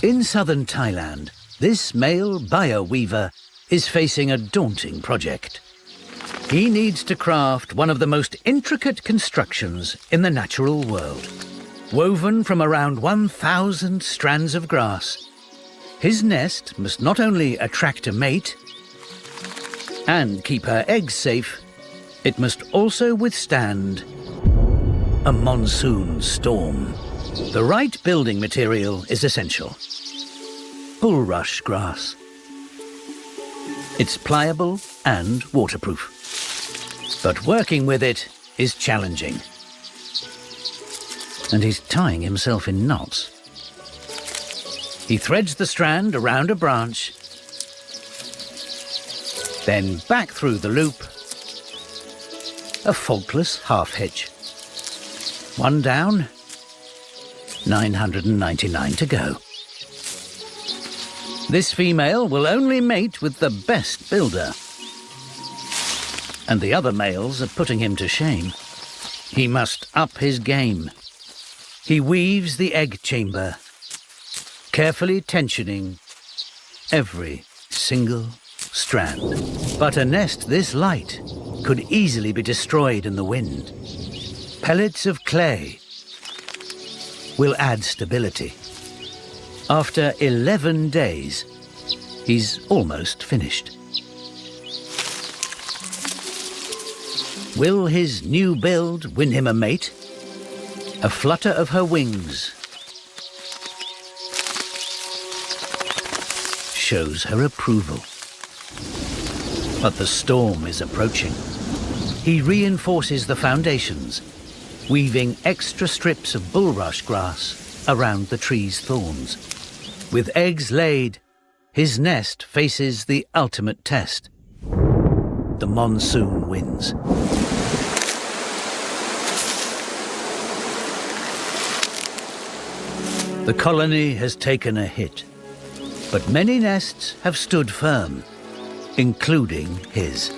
In southern Thailand, this male Baya weaver is facing a daunting project. He needs to craft one of the most intricate constructions in the natural world. Woven from around 1,000 strands of grass, his nest must not only attract a mate and keep her eggs safe, it must also withstand a monsoon storm. The right building material is essential. Bulrush grass. It's pliable and waterproof. But working with it is challenging. And he's tying himself in knots. He threads the strand around a branch, then back through the loop, a faultless half hitch. One down, 999 to go. This female will only mate with the best builder. And the other males are putting him to shame. He must up his game. He weaves the egg chamber, carefully tensioning every single strand. But a nest this light could easily be destroyed in the wind. Pellets of clay will add stability. After 11 days, he's almost finished. Will his new build win him a mate? A flutter of her wings shows her approval. But the storm is approaching. He reinforces the foundations, weaving extra strips of bulrush grass around the tree's thorns. With eggs laid, his nest faces the ultimate test. The monsoon winds. The colony has taken a hit, but many nests have stood firm, including his.